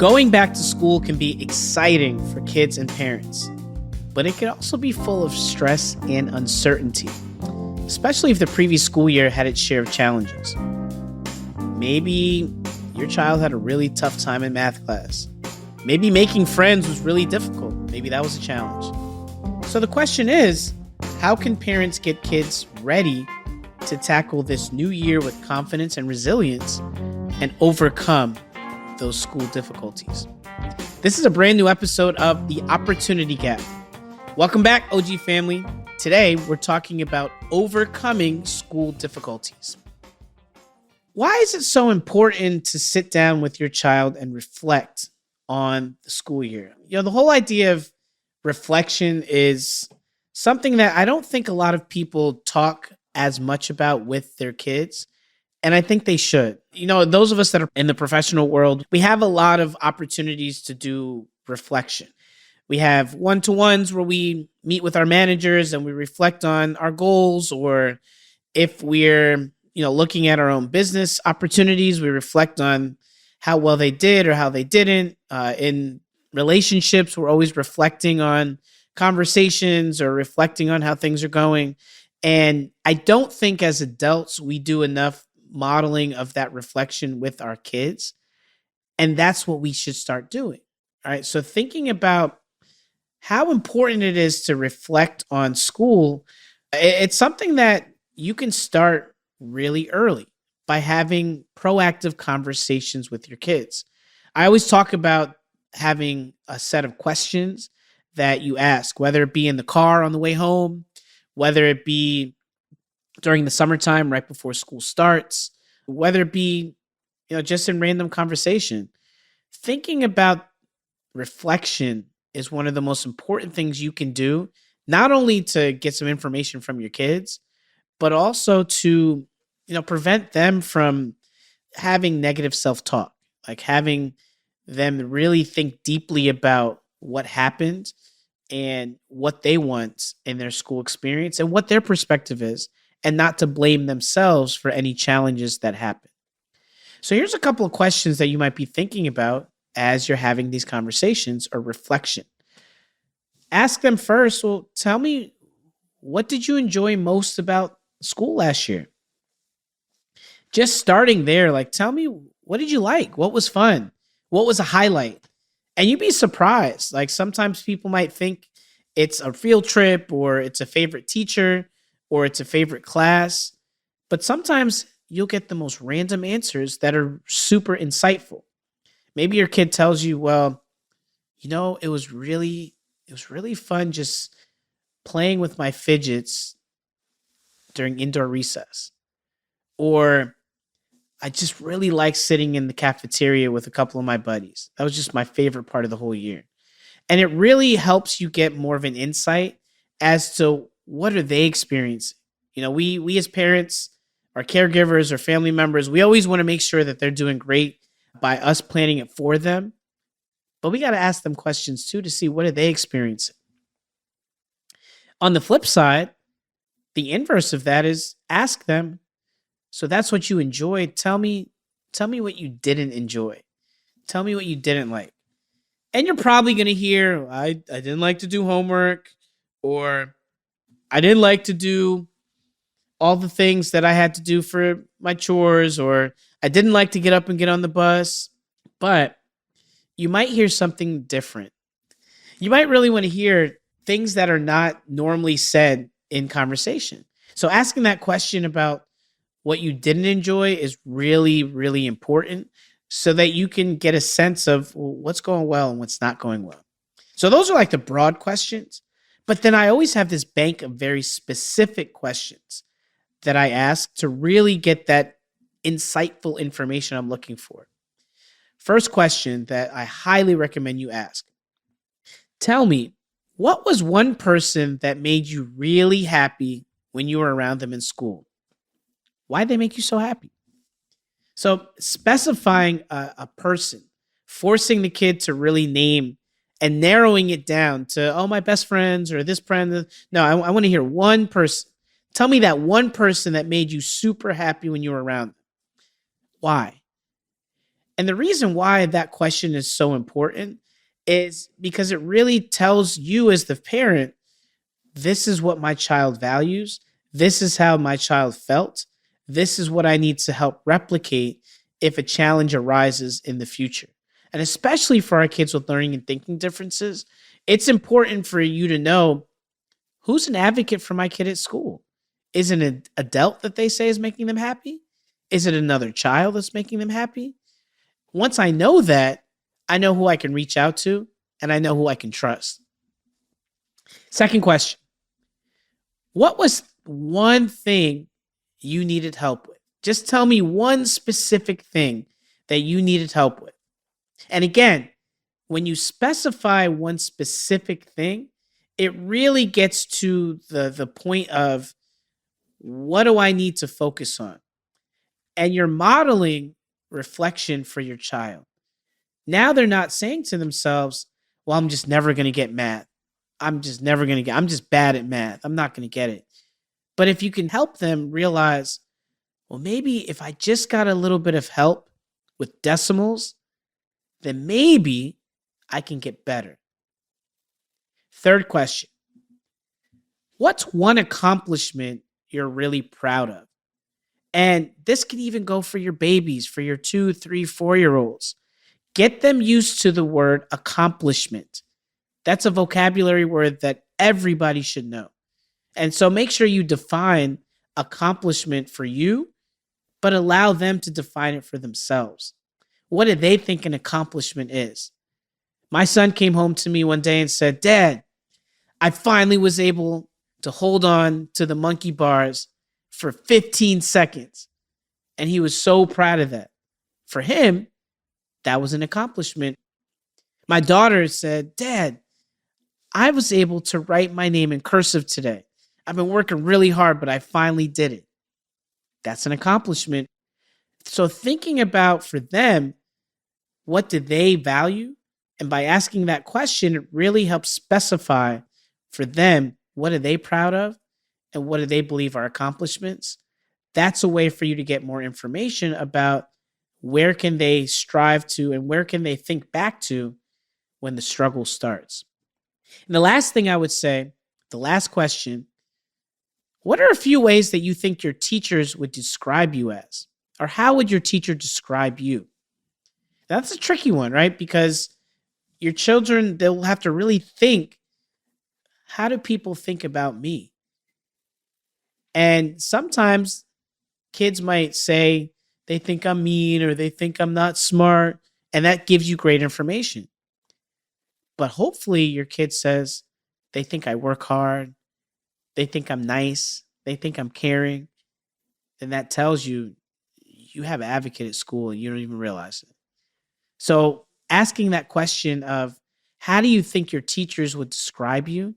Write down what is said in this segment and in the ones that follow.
Going back to school can be exciting for kids and parents, but it can also be full of stress and uncertainty, especially if the previous school year had its share of challenges. Maybe your child had a really tough time in math class. Maybe making friends was really difficult. Maybe that was a challenge. So the question is, how can parents get kids ready to tackle this new year with confidence and resilience and overcome those school difficulties? This is a brand new episode of The Opportunity Gap. Welcome back, OG family. Today, we're talking about overcoming school difficulties. Why is it so important to sit down with your child and reflect on the school year? The whole idea of reflection is something that I don't think a lot of people talk as much about with their kids. And I think they should. Those of us that are in the professional world, we have a lot of opportunities to do reflection. We have one-to-ones where we meet with our managers and we reflect on our goals, or if we're, looking at our own business opportunities, we reflect on how well they did or how they didn't. In relationships, we're always reflecting on conversations or reflecting on how things are going. And I don't think as adults we do enough modeling of that reflection with our kids. And that's what we should start doing. All right. So thinking about how important it is to reflect on school, it's something that you can start really early by having proactive conversations with your kids. I always talk about having a set of questions that you ask, whether it be in the car on the way home, whether it be during the summertime right before school starts, whether it be, just in random conversation. Thinking about reflection is one of the most important things you can do, not only to get some information from your kids, but also to, prevent them from having negative self-talk, like having them really think deeply about what happened and what they want in their school experience and what their perspective is, and not to blame themselves for any challenges that happen. So here's a couple of questions that you might be thinking about as you're having these conversations or reflection. Ask them first, well, tell me, what did you enjoy most about school last year? Just starting there, tell me, what did you like? What was fun? What was a highlight? And you'd be surprised. Sometimes people might think it's a field trip or it's a favorite teacher or it's a favorite class. But sometimes you'll get the most random answers that are super insightful. Maybe your kid tells you, well, it was really fun just playing with my fidgets during indoor recess. Or I just really like sitting in the cafeteria with a couple of my buddies. That was just my favorite part of the whole year. And it really helps you get more of an insight as to what are they experiencing. We as parents, our caregivers, or family members, we always want to make sure that they're doing great by us planning it for them. But we got to ask them questions too to see what are they experiencing. On the flip side, the inverse of that is ask them, so that's what you enjoyed. Tell me what you didn't enjoy. Tell me what you didn't like. And you're probably going to hear, I didn't like to do homework, or I didn't like to do all the things that I had to do for my chores, or I didn't like to get up and get on the bus. But you might hear something different. You might really want to hear things that are not normally said in conversation. So asking that question about what you didn't enjoy is really, really important so that you can get a sense of what's going well and what's not going well. So those are the broad questions. But then I always have this bank of very specific questions that I ask to really get that insightful information I'm looking for. First question that I highly recommend you ask. Tell me, what was one person that made you really happy when you were around them in school? Why'd they make you so happy? So specifying a person, forcing the kid to really name and narrowing it down to, my best friends or this friend. No, I want to hear one person. Tell me that one person that made you super happy when you were around them. Why? And the reason why that question is so important is because it really tells you as the parent, this is what my child values. This is how my child felt. This is what I need to help replicate if a challenge arises in the future. And especially for our kids with learning and thinking differences, it's important for you to know who's an advocate for my kid at school. Is it an adult that they say is making them happy? Is it another child that's making them happy? Once I know that, I know who I can reach out to and I know who I can trust. Second question. What was one thing you needed help with? Just tell me one specific thing that you needed help with. And again, when you specify one specific thing, it really gets to the point of what do I need to focus on? And you're modeling reflection for your child. Now they're not saying to themselves, well, I'm just never going to get math. I'm just bad at math. I'm not going to get it. But if you can help them realize, well, maybe if I just got a little bit of help with decimals, then maybe I can get better. Third question. What's one accomplishment you're really proud of? And this can even go for your babies, for your 2, 3, 4-year-olds. Get them used to the word accomplishment. That's a vocabulary word that everybody should know. And so make sure you define accomplishment for you, but allow them to define it for themselves. What do they think an accomplishment is? My son came home to me one day and said, Dad, I finally was able to hold on to the monkey bars for 15 seconds. And he was so proud of that. For him, that was an accomplishment. My daughter said, Dad, I was able to write my name in cursive today. I've been working really hard, but I finally did it. That's an accomplishment. So thinking about for them, what do they value? And by asking that question, it really helps specify for them, what are they proud of? And what do they believe are accomplishments? That's a way for you to get more information about where can they strive to and where can they think back to when the struggle starts. And the last thing I would say, the last question, what are a few ways that you think your teachers would describe you as? Or how would your teacher describe you? That's a tricky one, right? Because your children, they'll have to really think, how do people think about me? And sometimes kids might say they think I'm mean or they think I'm not smart, and that gives you great information. But hopefully your kid says they think I work hard, they think I'm nice, they think I'm caring, then that tells you you have an advocate at school and you don't even realize it. So asking that question of how do you think your teachers would describe you?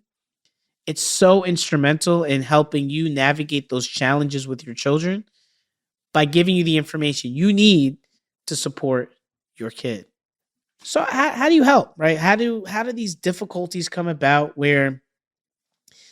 It's so instrumental in helping you navigate those challenges with your children by giving you the information you need to support your kid. So how do you help, right? How do these difficulties come about where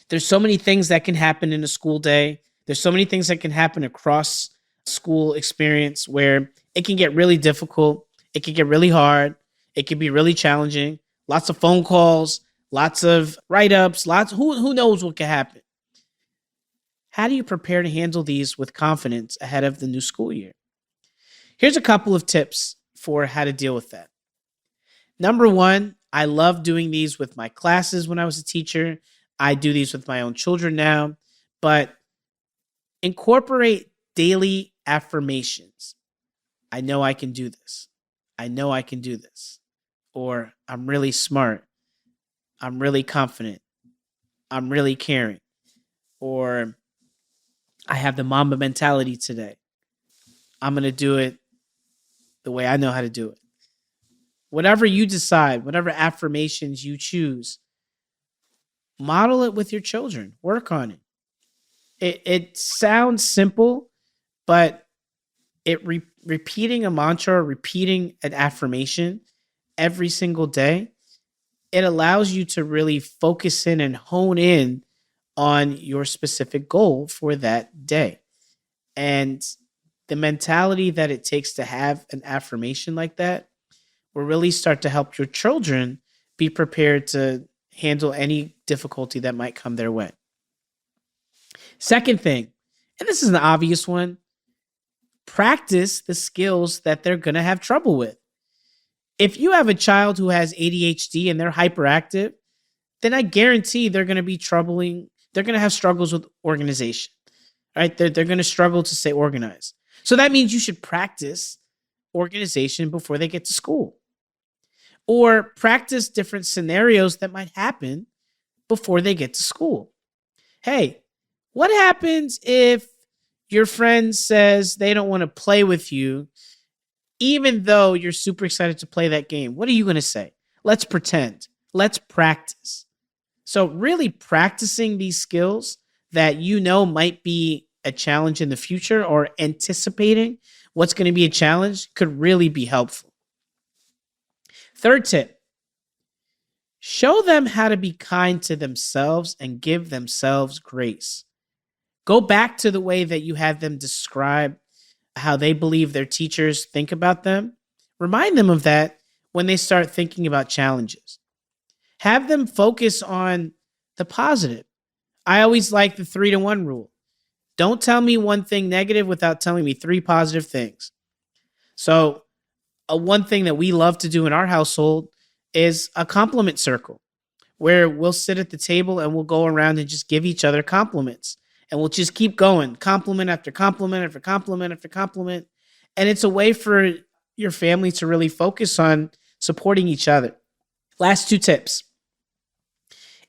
there's so many things that can happen in a school day? There's so many things that can happen across school experience where it can get really difficult. It can get really hard. It can be really challenging. Lots of phone calls, lots of write-ups, who knows what can happen. How do you prepare to handle these with confidence ahead of the new school year? Here's a couple of tips for how to deal with that. Number one, I love doing these with my classes when I was a teacher. I do these with my own children now, but incorporate daily affirmations. I know I can do this. I know I can do this. Or I'm really smart. I'm really confident. I'm really caring. Or I have the Mamba mentality today. I'm going to do it the way I know how to do it. Whatever you decide, whatever affirmations you choose, model it with your children. Work on it. It sounds simple, but repeating a mantra, repeating an affirmation every single day, it allows you to really focus in and hone in on your specific goal for that day. And the mentality that it takes to have an affirmation like that will really start to help your children be prepared to handle any difficulty that might come their way. Second thing, and this is an obvious one, practice the skills that they're going to have trouble with. If you have a child who has ADHD and they're hyperactive, then I guarantee they're going to be they're going to have struggles with organization, right? They're going to struggle to stay organized. So that means you should practice organization before they get to school, or practice different scenarios that might happen before they get to school. Hey, what happens if your friend says they don't want to play with you, even though you're super excited to play that game? What are you going to say? Let's pretend. Let's practice. So really practicing these skills that might be a challenge in the future, or anticipating what's going to be a challenge, could really be helpful. Third tip, show them how to be kind to themselves and give themselves grace. Go back to the way that you had them describe how they believe their teachers think about them. Remind them of that when they start thinking about challenges. Have them focus on the positive. I always like the 3-to-1 rule. Don't tell me one thing negative without telling me 3 positive things. So one thing that we love to do in our household is a compliment circle, where we'll sit at the table and we'll go around and just give each other compliments. And we'll just keep going, compliment after compliment after compliment after compliment. And it's a way for your family to really focus on supporting each other. Last 2 tips.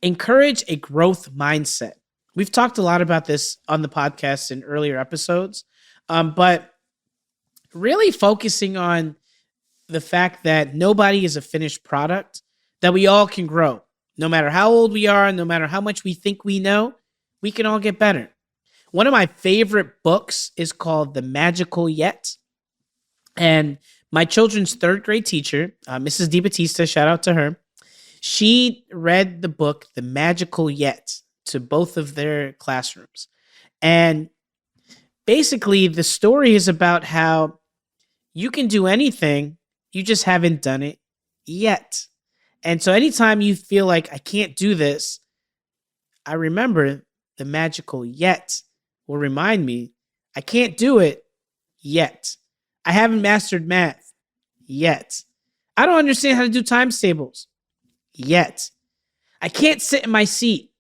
Encourage a growth mindset. We've talked a lot about this on the podcast in earlier episodes, but really focusing on the fact that nobody is a finished product, that we all can grow. No matter how old we are, no matter how much we think we know, we can all get better. One of my favorite books is called The Magical Yet. And my children's 3rd grade teacher, Mrs. DiBattista, shout out to her, she read the book The Magical Yet to both of their classrooms. And basically the story is about how you can do anything, you just haven't done it yet. And so anytime you feel like I can't do this, I remember the magical yet will remind me I can't do it yet. I haven't mastered math yet. I don't understand how to do times tables yet. I can't sit in my seat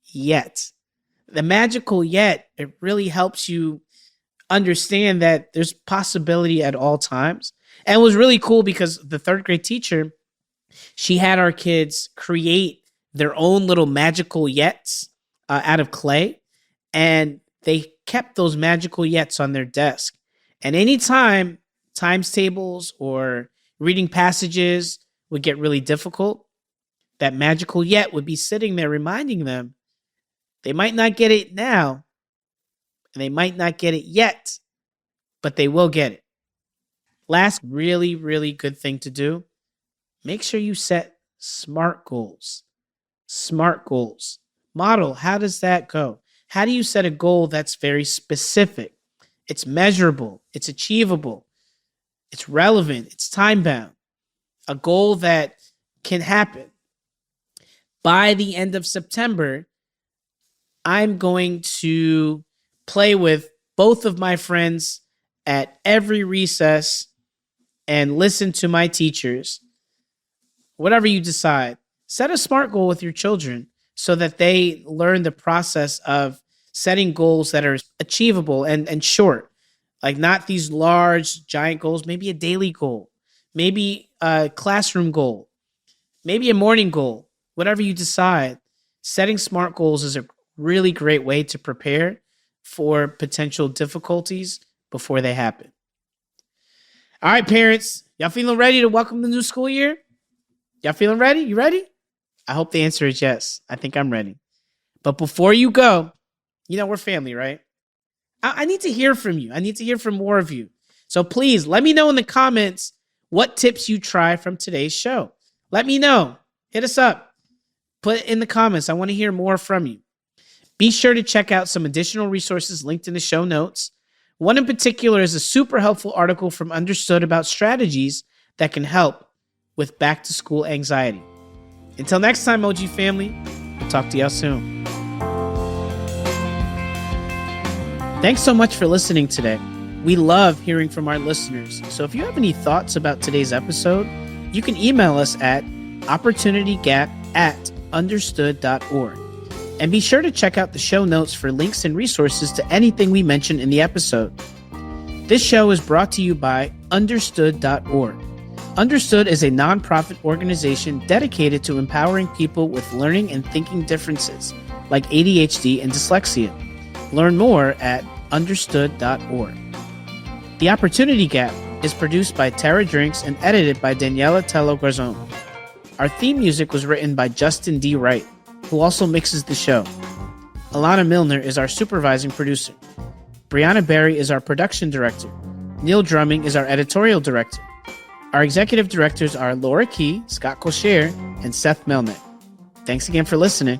yet. The magical yet, it really helps you understand that there's possibility at all times. And it was really cool because the 3rd grade teacher, she had our kids create their own little magical yets out of clay, and they kept those magical yets on their desk. And anytime times tables or reading passages would get really difficult, that magical yet would be sitting there reminding them they might not get it now, and they might not get it yet, but they will get it. Last really, really good thing to do, make sure you set SMART goals. SMART goals. Model, how does that go? How do you set a goal that's very specific? It's measurable, it's achievable, it's relevant, it's time-bound. A goal that can happen. By the end of September, I'm going to play with both of my friends at every recess and listen to my teachers. Whatever you decide, set a SMART goal with your children so that they learn the process of setting goals that are achievable and short, like not these large, giant goals, maybe a daily goal, maybe a classroom goal, maybe a morning goal, whatever you decide. Setting SMART goals is a really great way to prepare for potential difficulties before they happen. All right, parents, y'all feeling ready to welcome the new school year? Y'all feeling ready? You ready? I hope the answer is yes. I think I'm ready. But before you go, we're family, right? I need to hear from you. I need to hear from more of you. So please let me know in the comments what tips you try from today's show. Let me know. Hit us up. Put it in the comments. I want to hear more from you. Be sure to check out some additional resources linked in the show notes. One in particular is a super helpful article from Understood about strategies that can help with back-to-school anxiety. Until next time, OG family, we'll talk to y'all soon. Thanks so much for listening today. We love hearing from our listeners. So if you have any thoughts about today's episode, you can email us at opportunitygap@understood.org. And be sure to check out the show notes for links and resources to anything we mentioned in the episode. This show is brought to you by understood.org. Understood is a nonprofit organization dedicated to empowering people with learning and thinking differences like ADHD and dyslexia. Learn more at understood.org. The Opportunity Gap is produced by Tara Drinks and edited by Daniela Tello Garzon. Our theme music was written by Justin D. Wright, who also mixes the show. Alana Milner is our supervising producer. Brianna Berry is our production director. Neil Drumming is our editorial director. Our executive directors are Laura Key, Scott Colcher, and Seth Melnick. Thanks again for listening.